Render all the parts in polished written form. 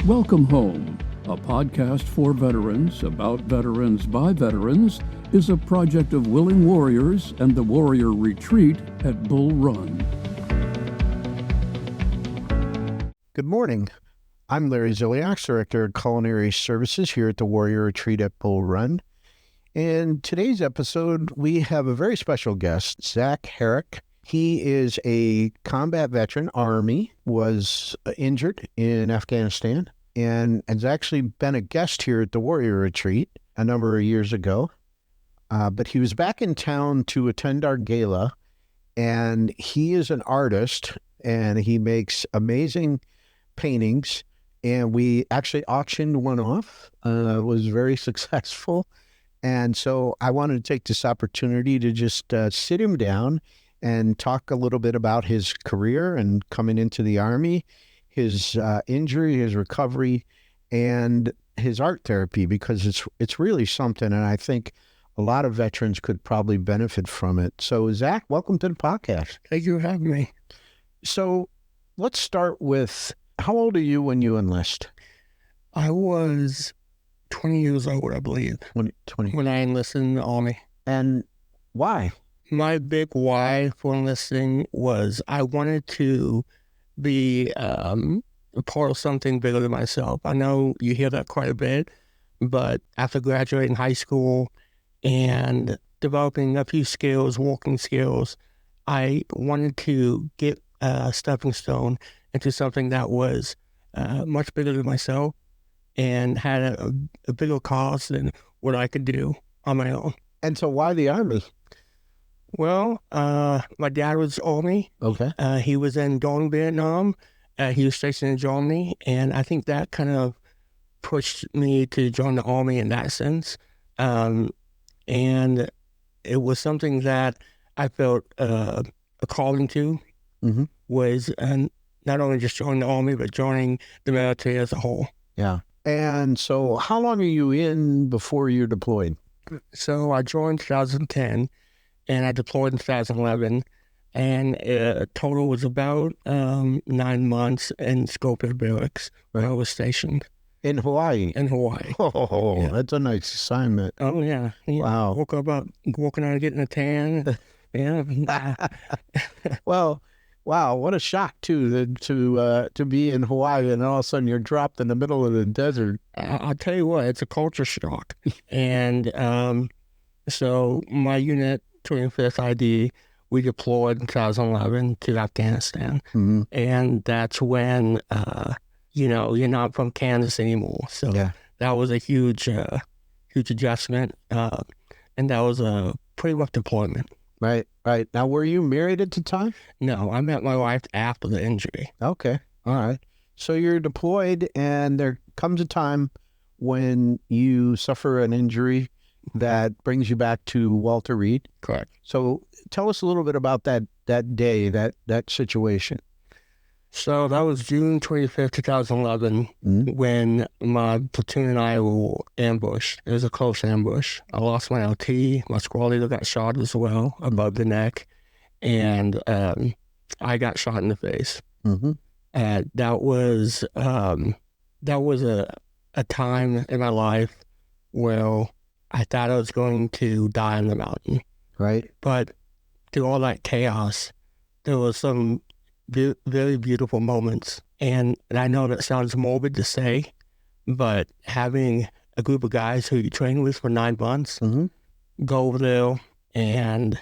Welcome Home, a podcast for veterans, about veterans by veterans, is a project of Willing Warriors and the Warrior Retreat at Bull Run. Good morning. I'm Larry Ziliak, Director of Culinary Services here at the Warrior Retreat at Bull Run. In today's episode, we have a very special guest, Zach Herrick. He is a combat veteran, Army, was injured in Afghanistan, and has actually been a guest here at the Warrior Retreat a number of years ago. But he was back in town to attend our gala, and he is an artist, and he makes amazing paintings, and we actually auctioned one off. It was very successful, and so I wanted to take this opportunity to just sit him down and talk a little bit about his career and coming into the Army, his injury, his recovery, and his art therapy, because it's really something, and I think a lot of veterans could probably benefit from it. So, Zach, welcome to the podcast. Thank you for having me. So let's start with, how old are you when you enlist? I was 20 years old, I believe, 20. when I enlisted in the Army. And why? My big why for enlisting was I wanted to be a part of something bigger than myself. I know you hear that quite a bit, but after graduating high school and developing a few skills, walking skills, I wanted to get a stepping stone into something that was much bigger than myself and had a bigger cause than what I could do on my own. And so why the Army? Well, my dad was Army. Okay. He was in Dong, Vietnam. He was stationed in Germany, and I think that kind of pushed me to join the Army in that sense. And it was something that I felt a calling to, was not only just joining the Army, but joining the military as a whole. Yeah. And so how long are you in before you're deployed? So I joined 2010, and I deployed in 2011, and total was about 9 months in Scofield Barracks, where I was stationed. In Hawaii? In Hawaii. Oh, Yeah. That's a nice assignment. Oh, yeah. Wow. Woke up walking out and getting a tan. Yeah. Well, wow, what a shock, too, to be in Hawaii and all of a sudden you're dropped in the middle of the desert. I'll tell you what, it's a culture shock. And so my unit, 25th ID, we deployed in 2011 to Afghanistan. Mm-hmm. And that's when, you're not from Kansas anymore. So that was a huge adjustment. And that was a pretty rough deployment. Right. Now, were you married at the time? No, I met my wife after the injury. Okay. All right. So you're deployed, and there comes a time when you suffer an injury that brings you back to Walter Reed. Correct. So tell us a little bit about that day, that situation. So that was June 25th, 2011, when my platoon and I were ambushed. It was a close ambush. I lost my LT. My squad leader got shot as well above the neck, and I got shot in the face. Mm-hmm. That was a time in my life where I thought I was going to die on the mountain. Right. But through all that chaos, there was some very beautiful moments. And I know that sounds morbid to say, but having a group of guys who you train with for 9 months go over there and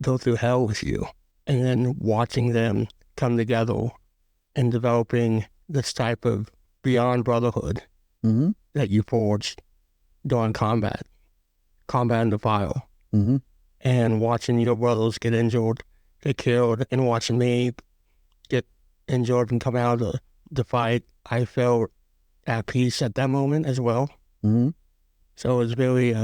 go through hell with you, and then watching them come together and developing this type of beyond brotherhood that you forged during combat in the file, and watching your brothers get injured, get killed, and watching me get injured and come out of the fight, I felt at peace at that moment as well. So it was very,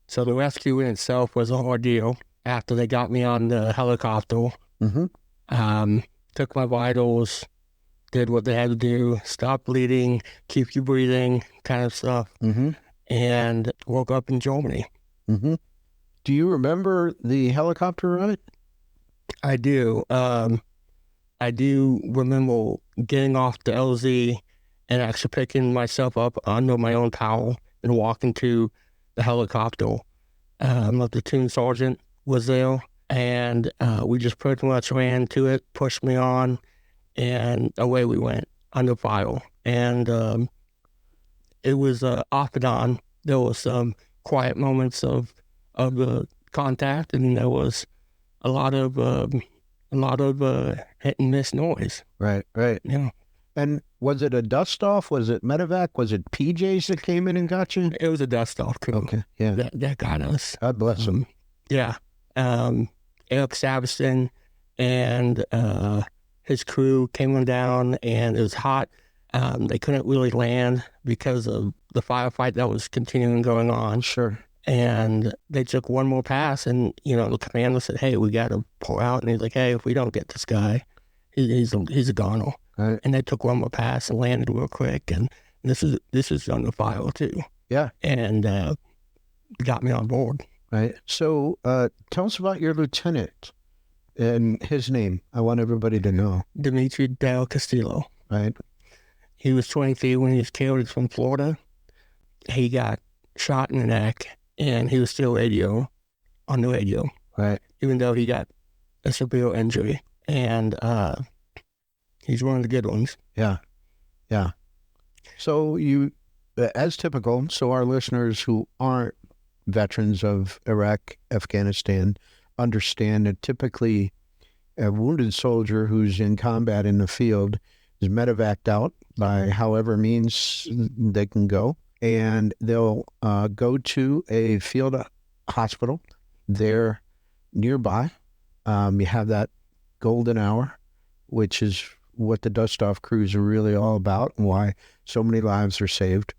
so the rescue in itself was an ordeal. After they got me on the helicopter, took my vitals, did what they had to do, stop bleeding, keep you breathing, kind of stuff, and woke up in Germany. Do you remember the helicopter ride? I do. I do remember getting off the LZ and actually picking myself up under my own towel and walking to the helicopter. My platoon sergeant was there, and we just pretty much ran to it, pushed me on, and away we went under fire. And it was off and on. There was some quiet moments of contact, and there was a lot of hit and miss noise. Right. Yeah. And was it a dust off? Was it medevac? Was it PJs that came in and got you? It was a dust off crew. Okay, yeah. That got us. God bless them. Yeah. Eric Savison and his crew came on down, and it was hot. They couldn't really land because of the firefight that was continuing going on. Sure. And they took one more pass, and, the commander said, hey, we got to pull out. And he's like, hey, if we don't get this guy, he's a goner. Right. And they took one more pass and landed real quick. And this is under fire, too. Yeah. And got me on board. Right. So tell us about your lieutenant and his name. I want everybody to know. Dimitri Del Castillo. Right. He was 23 when he was killed. He's from Florida. He got shot in the neck, and he was still on the radio. Right. Even though he got a severe injury. And he's one of the good ones. Yeah. Yeah. So you, as typical, so our listeners who aren't veterans of Iraq, Afghanistan, understand that typically a wounded soldier who's in combat in the field is medevaced out by however means they can go. And they'll go to a field hospital there nearby. You have that golden hour, which is what the dust-off crews are really all about and why so many lives are saved.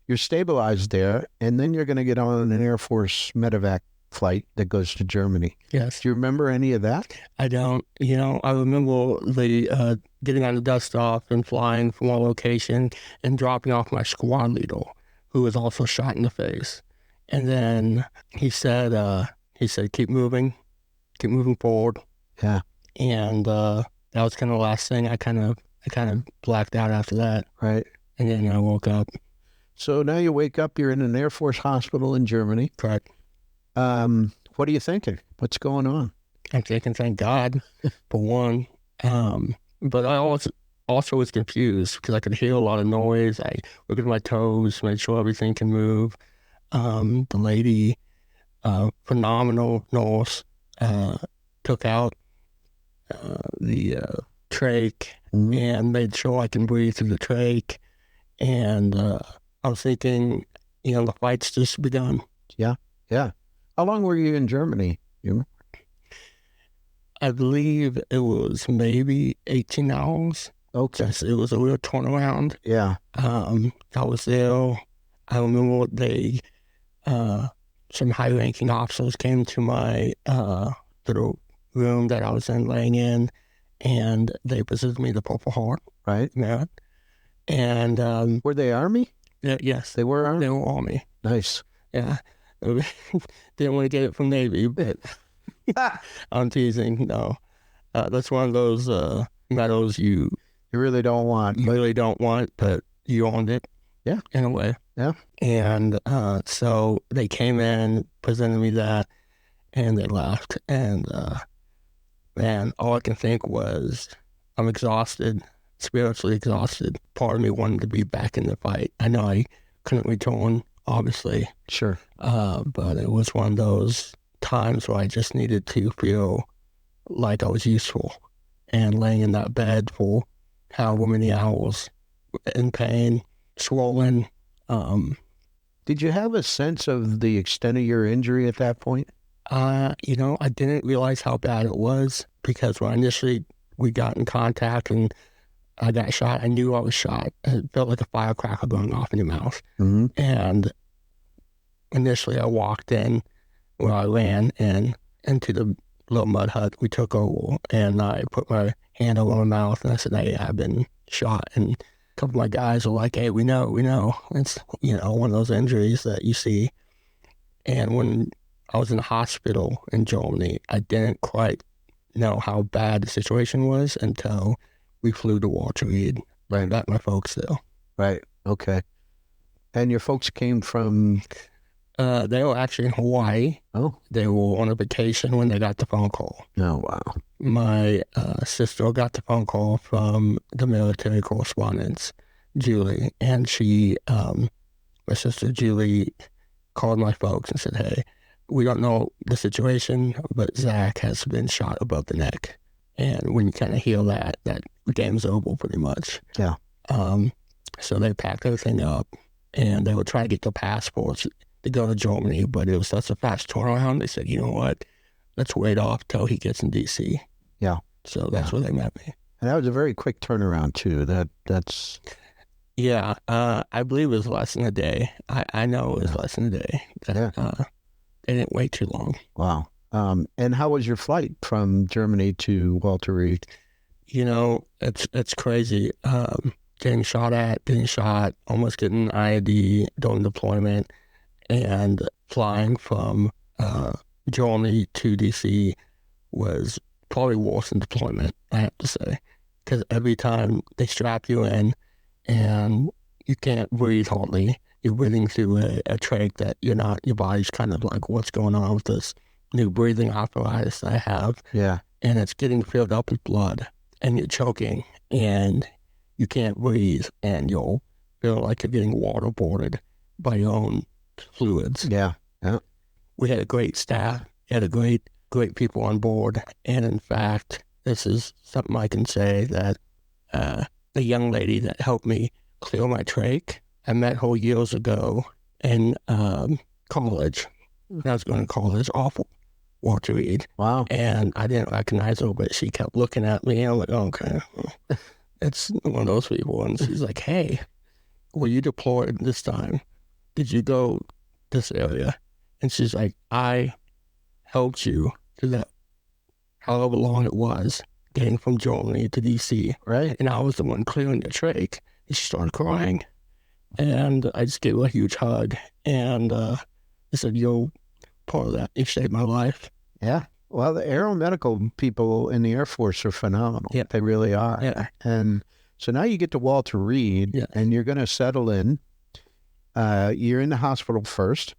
You're stabilized there, and then you're going to get on an Air Force medevac flight that goes to Germany. Yes. Do you remember any of that? I don't. I remember the getting on the dust-off and flying from one location and dropping off my squad leader, who was also shot in the face. And then he said, keep moving forward. Yeah. And that was kind of the last thing. I kind of blacked out after that. Right. And then I woke up. So now you wake up, you're in an Air Force hospital in Germany. Correct. What are you thinking? What's going on? I'm thinking, thank God, for one. But I also was confused because I could hear a lot of noise. I looked at my toes, made sure everything can move. The lady, phenomenal nurse, took out the trach and made sure I can breathe through the trach. And I was thinking, the fight's just begun. Yeah. How long were you in Germany? I believe it was maybe 18 hours. Okay. It was a real turnaround. Yeah. I was there. I remember some high-ranking officers came to my little room that I was in laying in, and they presented me the Purple Heart. Right. Yeah. And were they Army? Yeah, yes, They were Army? they were Army. Nice. Yeah. Didn't want to get it from Navy, but I'm teasing. No, that's one of those medals you really don't want. really don't want, but you earned it. Yeah. In a way. Yeah. And so they came in, presented me that, and they left. And man, all I can think was, I'm exhausted, spiritually exhausted. Part of me wanted to be back in the fight. I know I couldn't return, obviously. Sure. But it was one of those times where I just needed to feel like I was useful. And laying in that bed for however many hours in pain, swollen. Did you have a sense of the extent of your injury at that point? I didn't realize how bad it was because when we got in contact and I got shot, I knew I was shot. It felt like a firecracker going off in your mouth. Mm-hmm. And initially I walked in where I ran into the little mud hut we took over, and I put my hand over my mouth and I said, hey, I've been shot. And a couple of my guys were like, hey, we know. It's, one of those injuries that you see. And when I was in the hospital in Germany, I didn't quite know how bad the situation was until we flew to Walter Reed. I met my folks there. Right. Okay. And your folks came from? They were actually in Hawaii. Oh. They were on a vacation when they got the phone call. Oh, wow. My sister got the phone call from the military correspondence, Julie, and my sister Julie called my folks and said, hey, we don't know the situation, but Zach has been shot above the neck. And when you kind of hear that game's over pretty much. Yeah. So they packed everything up, and they were trying to get their passports to go to Germany, but it was such a fast turnaround. They said, you know what, let's wait off till he gets in D.C. Yeah. So that's where they met me. And that was a very quick turnaround, too. That's... Yeah, I believe it was less than a day. I know it was less than a day. They didn't wait too long. Wow. And how was your flight from Germany to Walter Reed? You know, it's crazy. Getting shot, almost getting IED during deployment, and flying from Germany to D.C. was probably worse than deployment, I have to say. Because every time they strap you in and you can't breathe hardly, you're breathing through a trach that you're not, your body's kind of like, what's going on with this new breathing apparatus I have? Yeah. And it's getting filled up with blood, and you're choking, and you can't breathe, and you'll feel like you're getting waterboarded by your own fluids. Yeah. Yeah. We had a great staff, had a great people on board, and in fact, this is something I can say that the young lady that helped me clear my trach, I met her years ago in college. I was going to college off Walter Reed. Wow. And I didn't recognize her, but she kept looking at me. I'm like, oh, okay, it's one of those people. And she's like, hey, were you deployed this time? Did you go this area? And she's like, I helped you through that, however long it was, getting from Germany to D.C. Right. And I was the one clearing the trach. And she started crying. And I just gave her a huge hug. And I said, you're part of that. You saved my life. Yeah. Well, the aeromedical people in the Air Force are phenomenal. Yeah. They really are. Yeah. And so now you get to Walter Reed, and you're going to settle in. You're in the hospital first.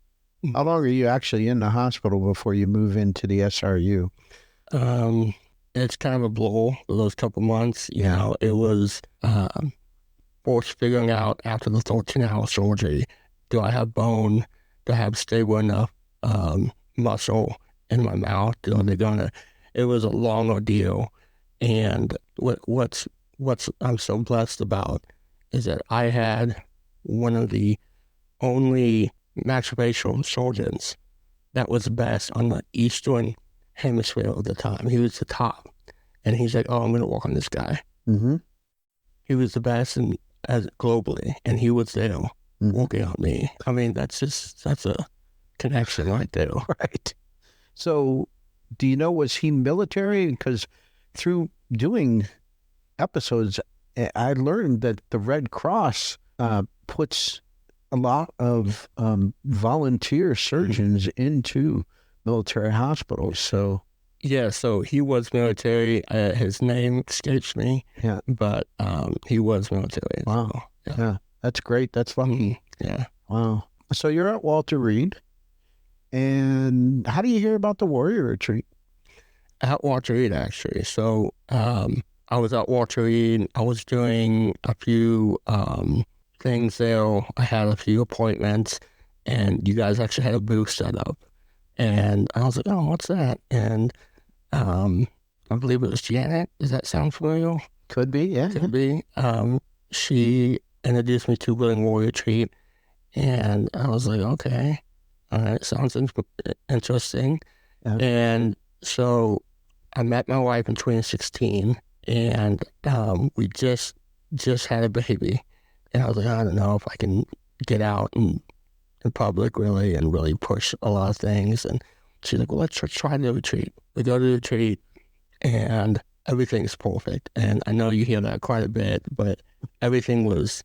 How long are you actually in the hospital before you move into the SRU? It's kind of a blow for those couple months. You know, it was first figuring out after the 13-hour surgery, do I have bone? Do I have stable enough muscle in my mouth? Are they gonna? It was a long ordeal, and what's I'm so blessed about is that I had one of the only maxillofacial surgeons that was the best on the Eastern Hemisphere at the time. He was the top, and he's like, "Oh, I'm going to work on this guy." Mm-hmm. He was the best as globally, and he was there working on me. I mean, that's a connection right there. Right. So, do you know, was he military? Because through doing episodes, I learned that the Red Cross puts a lot of volunteer surgeons into military hospitals. So yeah, so he was military. His name escapes me. Yeah, but he was military. Wow. So, yeah, that's great. That's lucky. Yeah. Wow. So you're at Walter Reed, and how do you hear about the Warrior Retreat? At Walter Reed, actually. So I was at Walter Reed. I was doing a few things there. I had a few appointments, and you guys actually had a booth set up. And I was like, oh, what's that? And I believe it was Janet. Does that sound familiar? Could be, yeah. Could be. She introduced me to Willing Warrior Retreat, and I was like, okay, all right, sounds interesting. Yeah. And so I met my wife in 2016, and we just had a baby. And I was like, I don't know if I can get out in public really and really push a lot of things. And she's like, well, let's try the retreat. We go to the retreat, and everything's perfect. And I know you hear that quite a bit, but everything was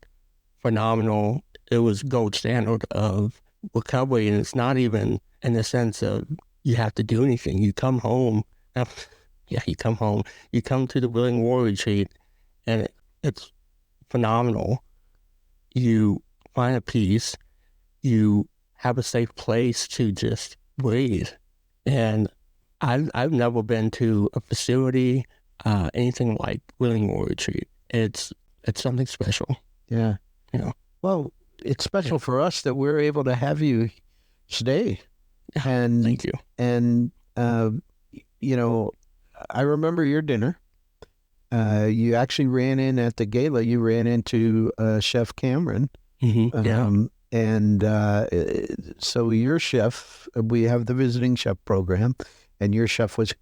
phenomenal. It was gold standard of recovery, and it's not even in the sense of you have to do anything. You come home Yeah, you come home, you come to the Willing War Retreat, and it's phenomenal. You find a peace, you have a safe place to just breathe. And I've never been to a facility, anything like Willing War Retreat. It's something special. Yeah. You know. Well, it's special for us that we're able to have you stay. And Thank you. And I remember your dinner. You actually ran in at the gala. You ran into Chef Cameron. Mm-hmm. And so your chef, we have the visiting chef program, and your chef was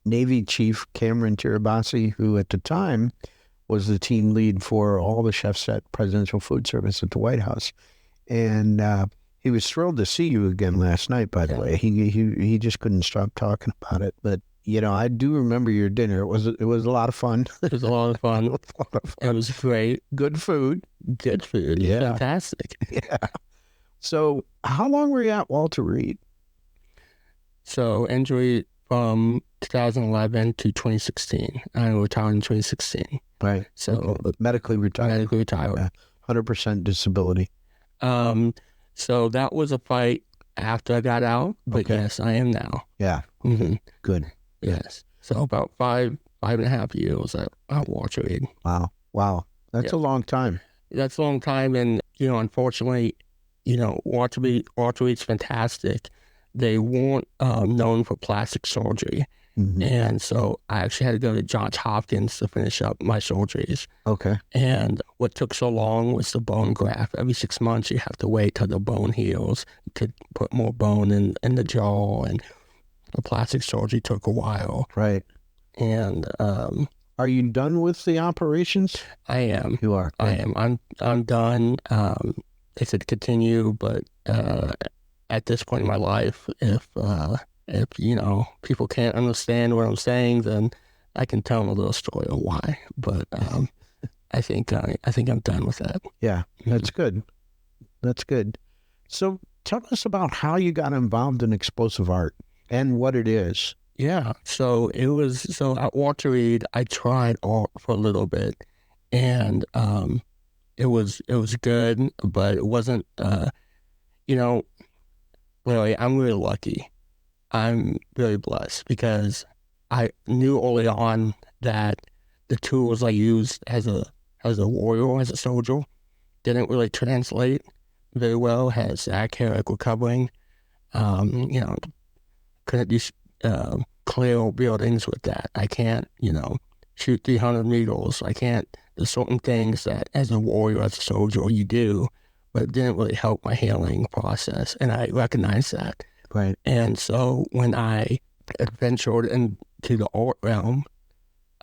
Navy Chief Cameron Tirabassi, who at the time was the team lead for all the chefs at Presidential Food Service at the White House. And he was thrilled to see you again last night, by the way. He just couldn't stop talking about it. But, I do remember your dinner. It was a lot of fun. It was a lot of fun. It was great. Good food. Good food. Yeah. Fantastic. Yeah. So how long were you at Walter Reed? So injury from 2011 to 2016. I retired in 2016. Right. So medically retired. Medically retired. Yeah. 100% disability. So that was a fight after I got out, but yes, I am now. Yeah. Mm-hmm. Good. Yes. So about five and a half years at Walter Reed. Wow. That's a long time. That's a long time. And, unfortunately, Walter Reed's fantastic. They weren't known for plastic surgery. Mm-hmm. And so I actually had to go to Johns Hopkins to finish up my surgeries. Okay. And what took so long was the bone graft. Every 6 months, you have to wait till the bone heals to put more bone in the jaw. And the plastic surgery took a while. Right. And are you done with the operations? I am. You are. I am. I'm done. They said continue, but at this point in my life, if people can't understand what I'm saying, then I can tell them a little story of why. But I think I'm done with that. Yeah, that's good. That's good. So tell us about how you got involved in explosive art and what it is. Yeah. So at Walter Reed, I tried art for a little bit, and it was good, but it wasn't. Really, I'm really lucky. I'm really blessed because I knew early on that the tools I used as a warrior, as a soldier, didn't really translate very well as Herrick recovering. Couldn't do clear buildings with that. I can't, shoot 300 meters. I can't. There's certain things that as a warrior, as a soldier, you do, but it didn't really help my healing process, and I recognized that. Right. And so when I adventured into the art realm,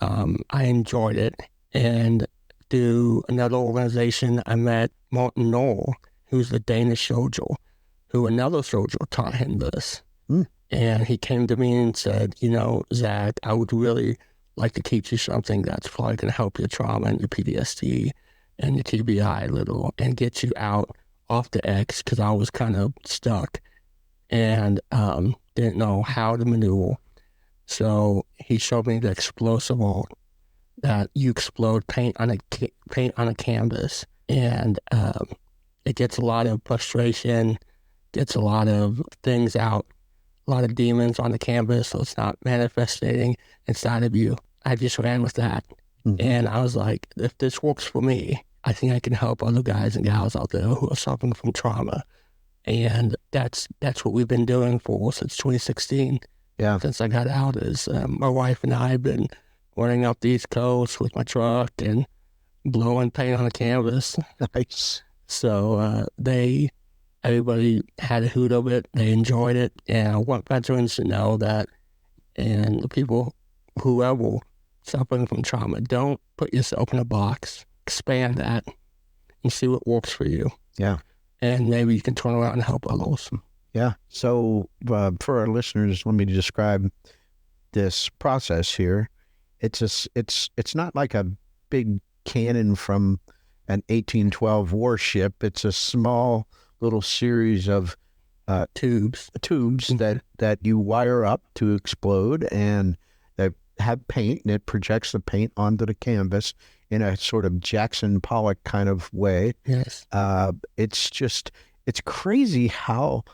I enjoyed it. And through another organization, I met Martin Knoll, who's the Danish soldier, who another soldier taught him this. Mm. And he came to me and said, Zach, I would really like to teach you something that's probably going to help your trauma and your PTSD and your TBI a little and get you out off the X, because I was kind of stuck and didn't know how to maneuver. So he showed me the explosive art that you explode paint on a canvas, and it gets a lot of frustration, gets a lot of things out, a lot of demons on the canvas, so it's not manifesting inside of you. I just ran with that. Mm-hmm. And I was like, if this works for me, I think I can help other guys and gals out there who are suffering from trauma. And that's what we've been doing since 2016. Yeah. Since I got out, is my wife and I have been running up the East Coast with my truck and blowing paint on the canvas. Nice. So everybody had a hoot of it. They enjoyed it. And I want veterans to know that, and the people, whoever suffering from trauma, don't put yourself in a box. Expand that and see what works for you. Yeah. And maybe you can turn around and help others. Yeah. So for our listeners, let me describe this process here. It's not like a big cannon from an 1812 warship. It's a small little series of tubes mm-hmm. that you wire up to explode, and that have paint, and it projects the paint onto the canvas in a sort of Jackson Pollock kind of way. Yes. It's crazy how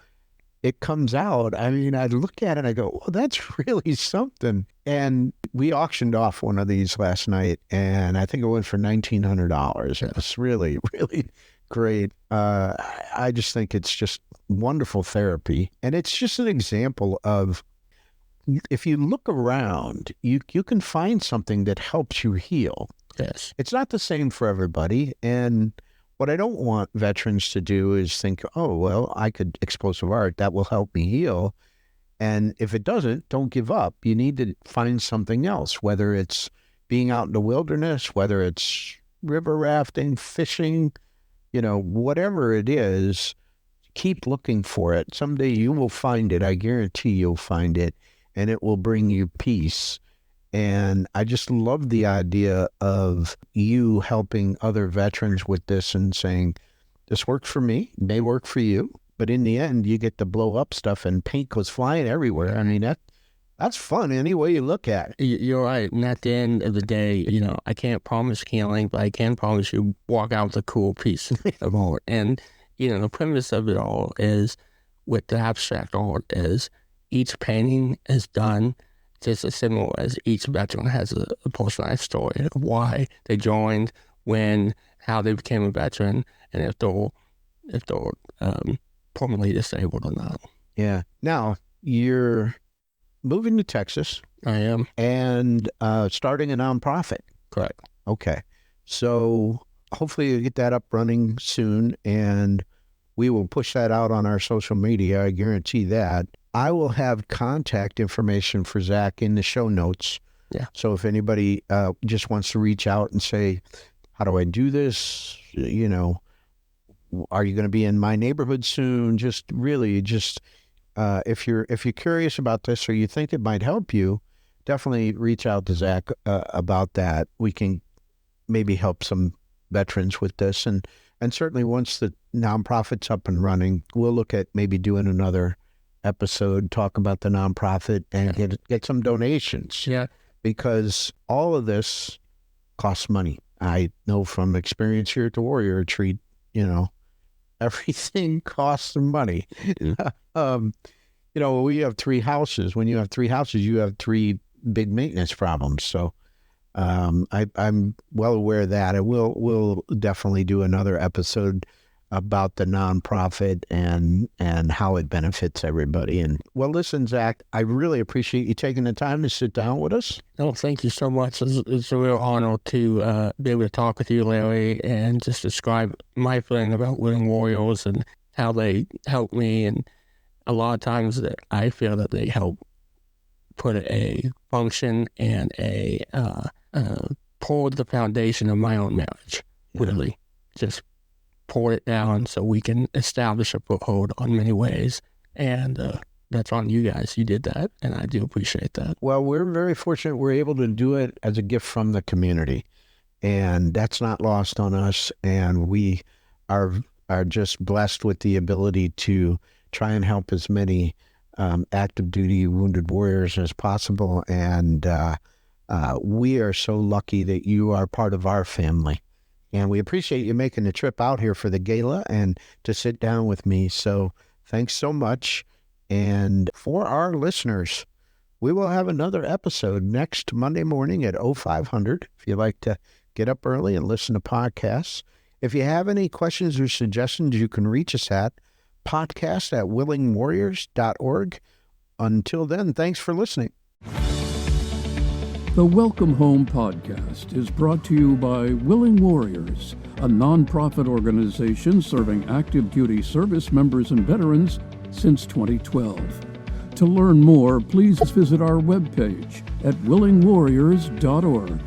it comes out. I mean, I look at it and I go, well, that's really something. And we auctioned off one of these last night, and I think it went for $1,900. It was really, really great. I just think it's just wonderful therapy. And it's just an example of, if you look around, you can find something that helps you heal. Yes. It's not the same for everybody. And what I don't want veterans to do is think, oh, well, I could explosive art, that will help me heal. And if it doesn't, don't give up. You need to find something else, whether it's being out in the wilderness, whether it's river rafting, fishing, whatever it is, keep looking for it. Someday you will find it. I guarantee you'll find it, and it will bring you peace. And I just love the idea of you helping other veterans with this and saying, this works for me, it may work for you, but in the end, you get to blow up stuff and paint goes flying everywhere. I mean, that's fun any way you look at it. You're right. And at the end of the day, I can't promise healing, but I can promise you walk out with a cool piece of art. And, the premise of it all is, with the abstract art, is each painting is done just as similar as each veteran has a personalized story of why they joined, when, how they became a veteran, and if they're permanently disabled or not. Yeah. Now, you're moving to Texas. I am. And starting a nonprofit. Correct. Okay. So hopefully you get that up running soon, and we will push that out on our social media. I guarantee that. I will have contact information for Zach in the show notes. Yeah. So if anybody just wants to reach out and say, how do I do this? Are you going to be in my neighborhood soon? Just if you're curious about this or you think it might help you, definitely reach out to Zach about that. We can maybe help some veterans with this. And certainly once the nonprofit's up and running, we'll look at maybe doing another episode, talk about the nonprofit, and get some donations. Yeah. Because all of this costs money. I know from experience here at the Warrior Retreat, everything costs some money. We have 3 houses. When you have 3 houses, you have 3 big maintenance problems. So I'm well aware of that. And we'll definitely do another episode about the nonprofit and how it benefits everybody. And well, listen, Zach, I really appreciate you taking the time to sit down with us. Oh, thank you so much. It's a real honor to be able to talk with you, Larry, and just describe my feeling about Willing Warriors and how they help me. And a lot of times that I feel that they help put a function and pour the foundation of my own marriage, really. Just pour it down so we can establish a foothold on many ways. And that's on you guys. You did that, and I do appreciate that. Well, we're very fortunate we're able to do it as a gift from the community, and that's not lost on us. And we are just blessed with the ability to try and help as many active duty wounded warriors as possible. And we are so lucky that you are part of our family. And we appreciate you making the trip out here for the gala and to sit down with me. So thanks so much. And for our listeners, we will have another episode next Monday morning at 0500 if you like to get up early and listen to podcasts. If you have any questions or suggestions, you can reach us at podcast@willingwarriors.org. Until then, thanks for listening. The Welcome Home podcast is brought to you by Willing Warriors, a nonprofit organization serving active duty service members and veterans since 2012. To learn more, please visit our webpage at willingwarriors.org.